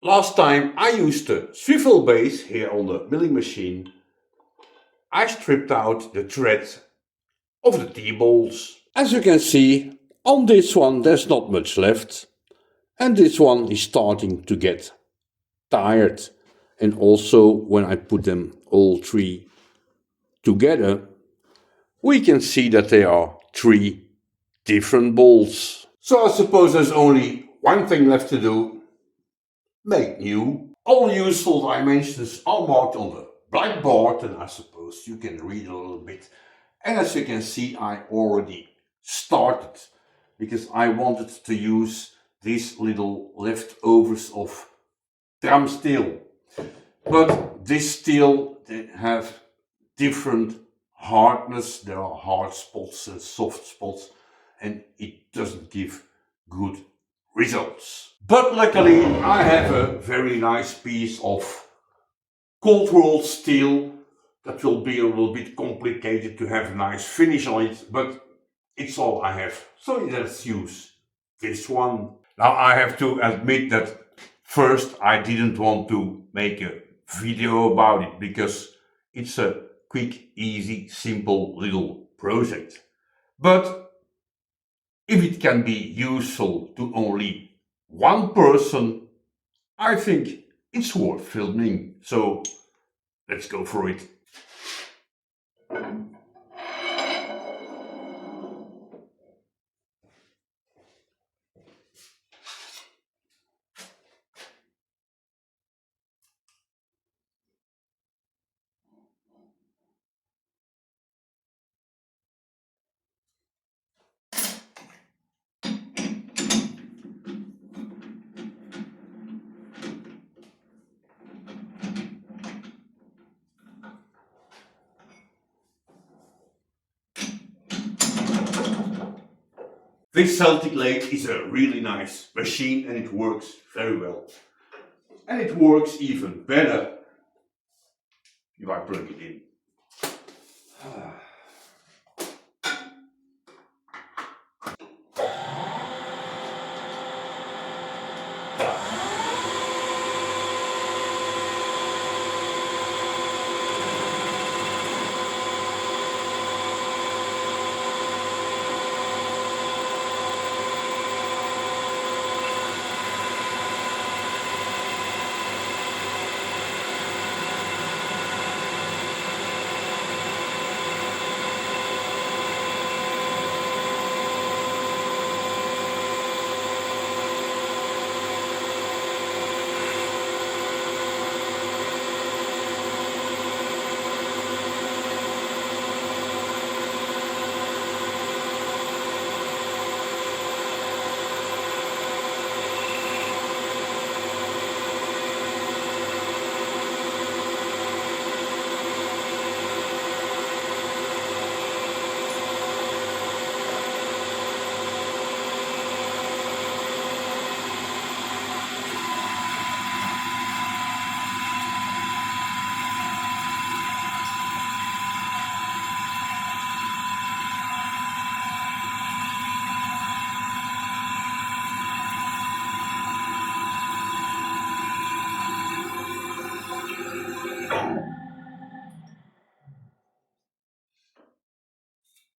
Last time I used the swivel base here on the milling machine. I stripped out the thread of the T-bolts. As you can see, on this one there's not much left. And this one is starting to get tired. And also when I put them all three together, we can see that they are three different bolts. So I suppose there's only one thing left to do. Make new. All useful dimensions are marked on the blackboard, and I suppose you can read a little bit. And as you can see, I already started because I wanted to use these little leftovers of drum steel. But this steel, they have different hardness. There are hard spots and soft spots, and it doesn't give good results. But luckily I have a very nice piece of cold rolled steel that will be a little bit complicated to have a nice finish on it, but it's all I have. So let's use this one. Now I have to admit that first I didn't want to make a video about it because it's a quick, easy, simple little project. But if it can be useful to only one person, I think it's worth filming. So let's go for it. This Celtic lathe is a really nice machine and it works very well. And it works even better if I plug it in.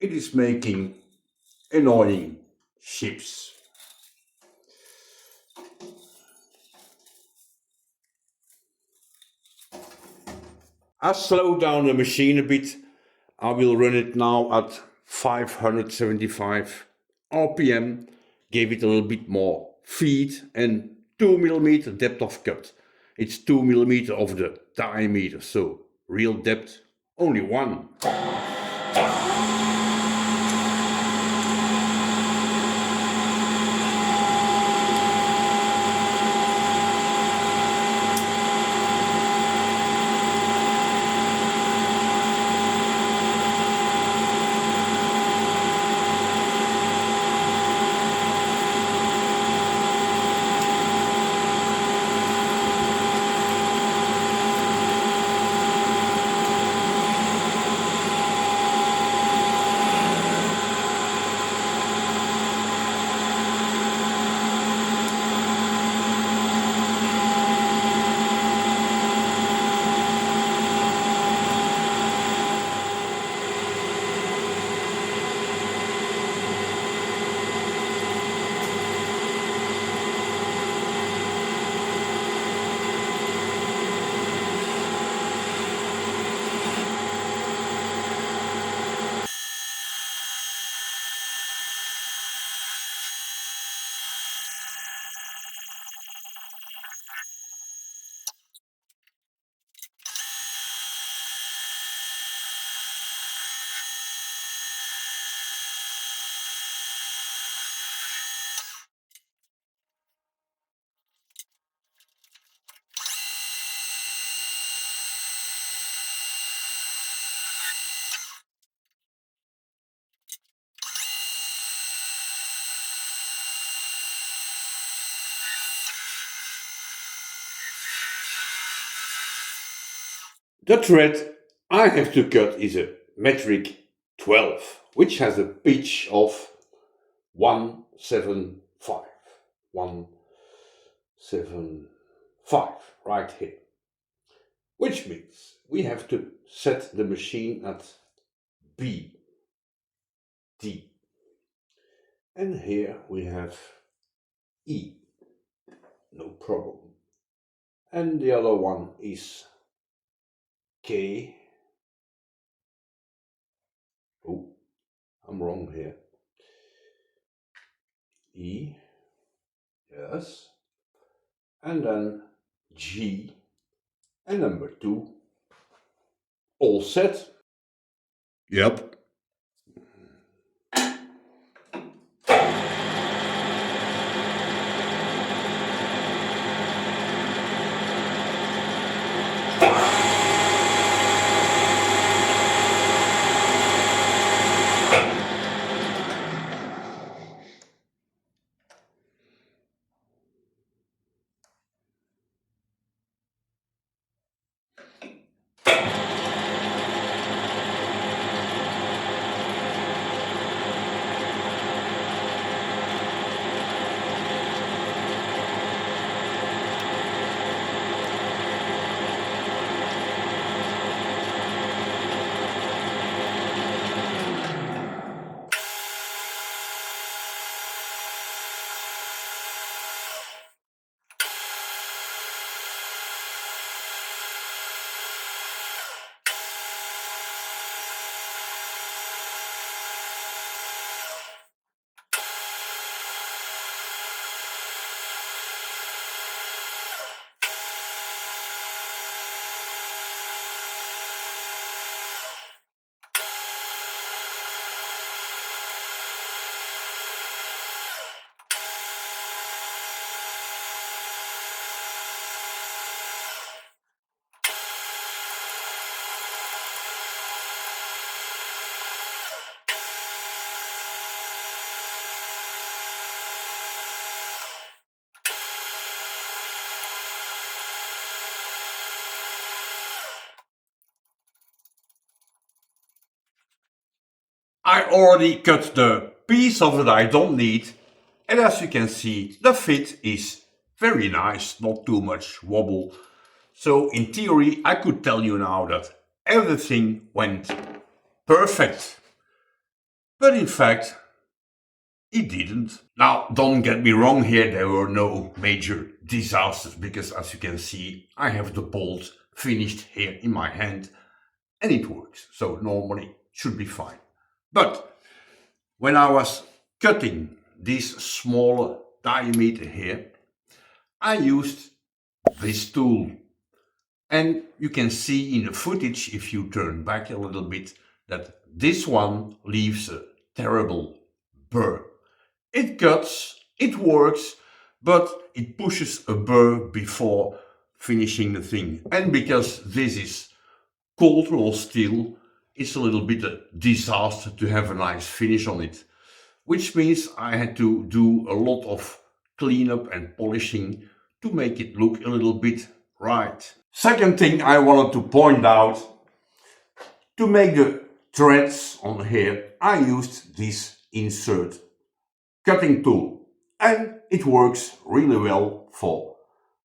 It is making annoying ships. I slowed down the machine a bit. I will run it now at 575 RPM, gave it a little bit more feed and 2mm depth of cut. It's 2mm of the diameter, so real depth only 1. The thread I have to cut is a metric 12, which has a pitch of 175. 175, right here. Which means we have to set the machine at B, D. And here we have E, no problem. And the other one is K. Oh, I'm wrong here. E, yes. And then G, and number 2. All set. Yep. I already cut the piece of it I don't need, and as you can see, the fit is very nice, not too much wobble. So in theory, I could tell you now that everything went perfect. But in fact, it didn't. Now, don't get me wrong here, there were no major disasters, because as you can see, I have the bolt finished here in my hand, and it works. So normally should be fine. But when I was cutting this smaller diameter here, I used this tool. And you can see in the footage, if you turn back a little bit, that this one leaves a terrible burr. It cuts, it works, but it pushes a burr before finishing the thing. And because this is cold roll steel, it's a little bit a disaster to have a nice finish on it. Which means I had to do a lot of cleanup and polishing to make it look a little bit right. Second thing I wanted to point out, to make the threads on here, I used this insert cutting tool, and it works really well for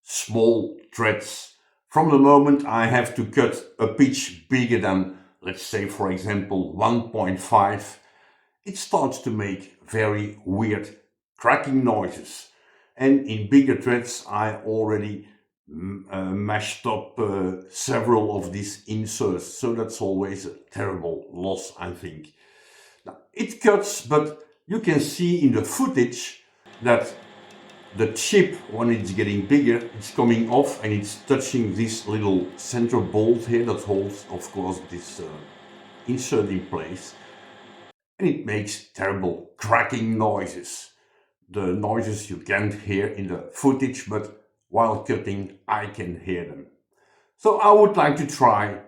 small threads. From the moment I have to cut a pitch bigger than, let's say for example 1.5, it starts to make very weird cracking noises. And in bigger threads I already mashed up several of these inserts, so that's always a terrible loss, I think. Now, it cuts, but you can see in the footage that the chip, when it's getting bigger, it's coming off and it's touching this little center bolt here that holds, of course, this insert in place. And it makes terrible cracking noises. The noises you can't hear in the footage, but while cutting I can hear them. So I would like to try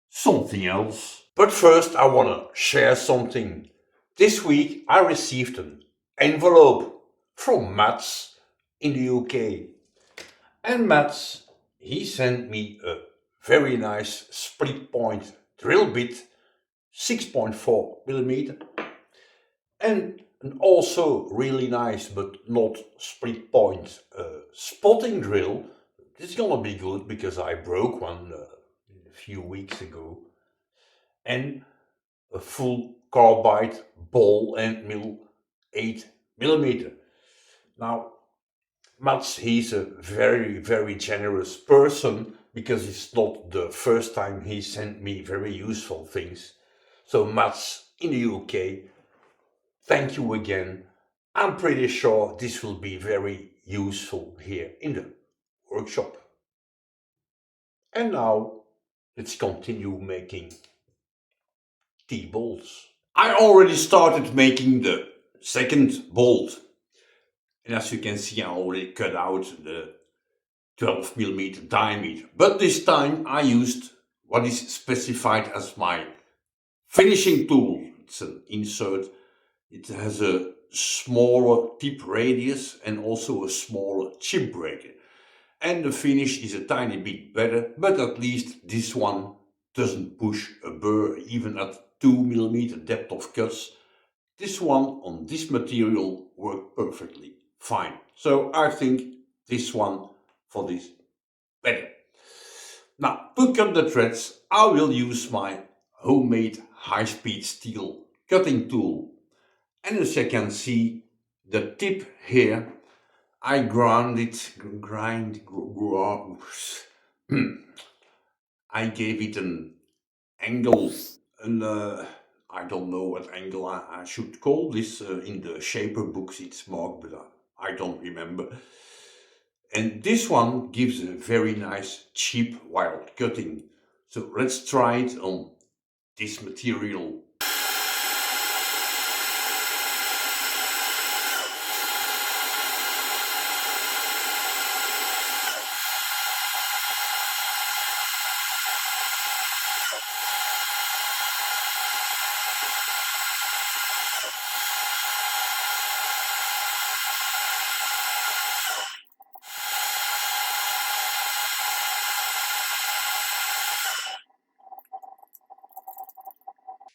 something else. But first I want to share something. This week I received an envelope from Mats in the UK. And Mats, he sent me a very nice split point drill bit, 6.4 mm, and an also really nice but not split point spotting drill. This is gonna be good because I broke one a few weeks ago. And a full carbide ball and mill 8 mm. Now, Mats, he's a very generous person because it's not the first time he sent me very useful things. So Mats in the UK, thank you again. I'm pretty sure this will be very useful here in the workshop. And now let's continue making T-bolts. I already started making the second bolt. And as you can see, I already cut out the 12 mm diameter. But this time I used what is specified as my finishing tool. It's an insert. It has a smaller tip radius and also a smaller chip radius. And the finish is a tiny bit better, but at least this one doesn't push a burr even at 2 mm depth of cuts. This one on this material worked perfectly fine. So I think this one for this better. Now, to cut the threads, I will use my homemade high-speed steel cutting tool. And as you can see, the tip here, I I gave it an angle, I don't know what angle I should call this. In the shaper books it's marked, but I don't remember. And this one gives a very nice chip while cutting. So let's try it on this material.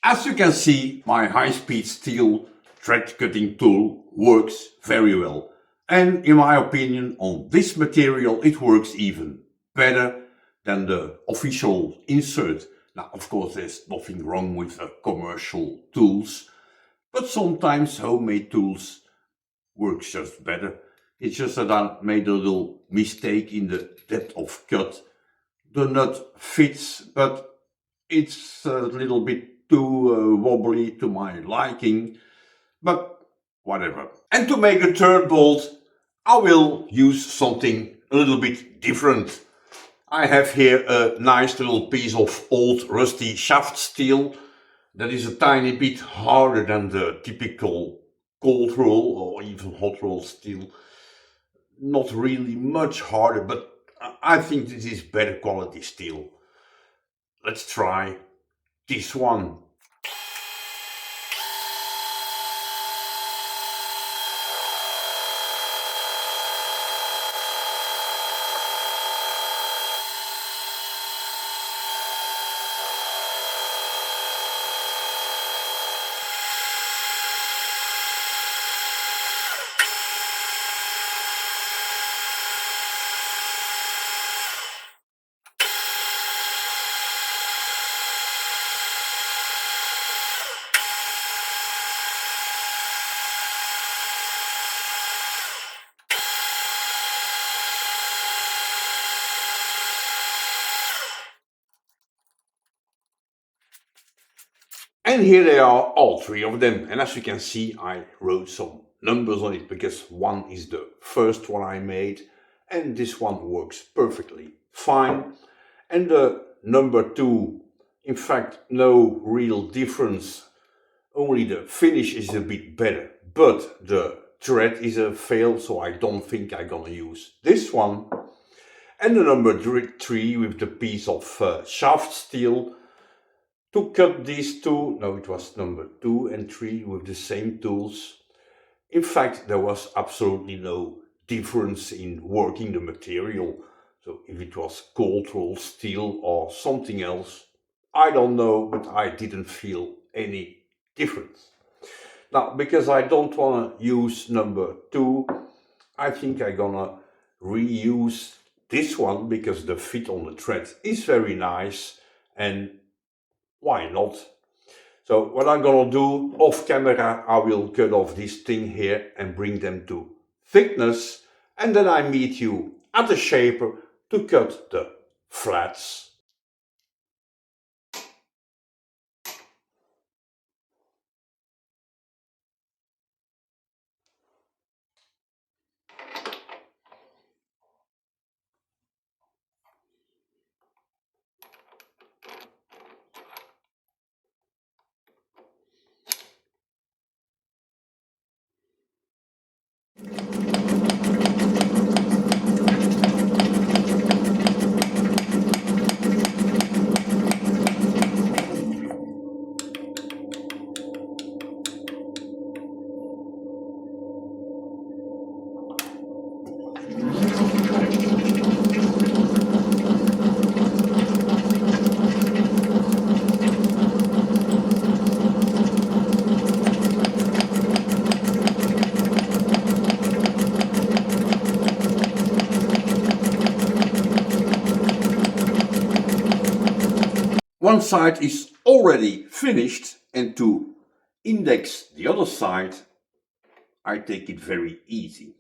As you can see, my high-speed steel thread cutting tool works very well. And in my opinion, on this material it works even better than the official insert. Now, of course, there's nothing wrong with commercial tools, but sometimes homemade tools work just better. It's just that I made a little mistake in the depth of cut. The nut fits, but it's a little bit too wobbly to my liking, but whatever. And to make the third bolt, I will use something a little bit different. I have here a nice little piece of old rusty shaft steel that is a tiny bit harder than the typical cold roll or even hot roll steel. Not really much harder, but I think this is better quality steel. Let's try this one. And here they are, all three of them. And as you can see, I wrote some numbers on it because one is the first one I made and this one works perfectly fine. And the number two, in fact, no real difference. Only the finish is a bit better, but the thread is a fail, so I don't think I'm gonna use this one. And the number three with the piece of shaft steel. To cut these two, no, it was number 2 and 3 with the same tools. In fact, there was absolutely no difference in working the material. So if it was cold rolled steel or something else, I don't know, but I didn't feel any difference. Now, because I don't want to use number 2, I think I'm gonna reuse this one because the fit on the thread is very nice, and why not? So what I'm gonna do off camera, I will cut off this thing here and bring them to thickness, and then I meet you at the shaper to cut the flats. One side is already finished, and to index the other side, I take it very easy.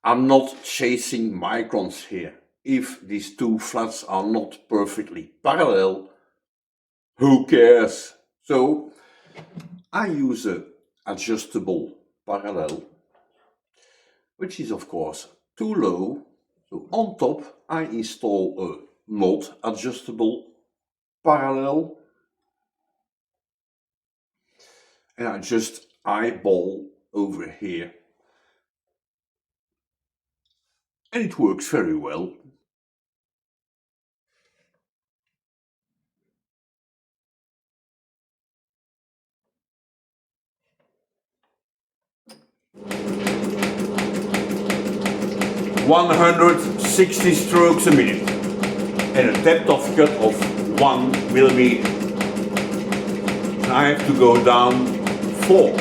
I'm not chasing microns here. If these two flats are not perfectly parallel, who cares? So I use a adjustable parallel, which is of course too low. So on top I install a not adjustable parallel, and I just eyeball over here, and it works very well. "160 strokes a minute and a depth of cut of 1 millimeter. I have to go down 4.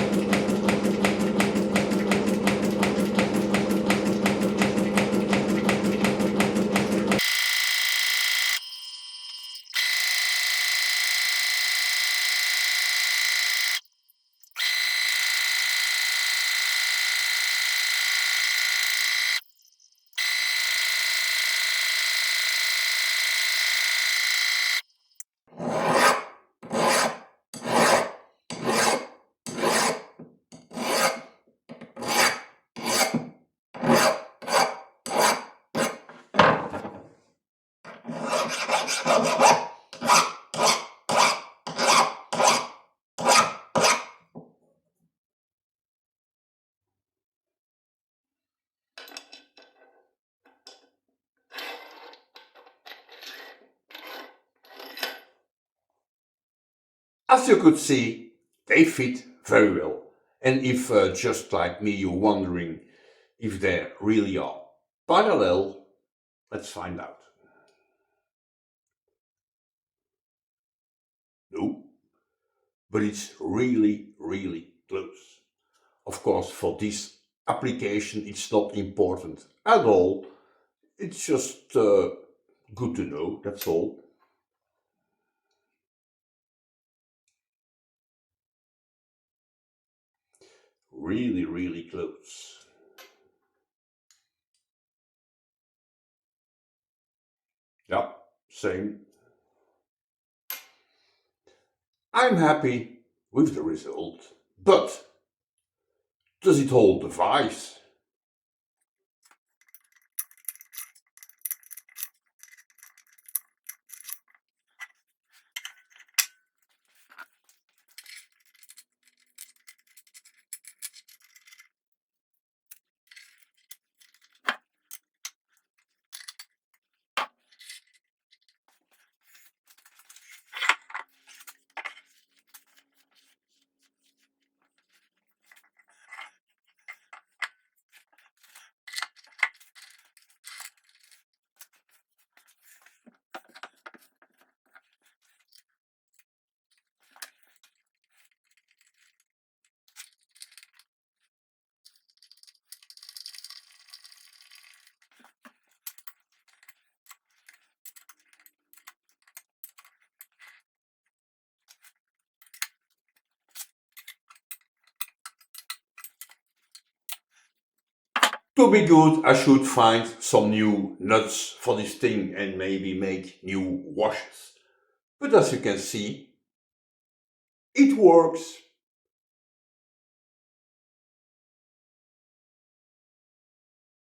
As you could see, they fit very well. And if just like me you're wondering if they really are parallel, let's find out. No, but it's really, really close. Of course, for this application, it's not important at all. It's just good to know, that's all. Really, really close. Yeah, same. I'm happy with the result, but does it hold the vise? To be good, I should find some new nuts for this thing and maybe make new washers. But as you can see, it works.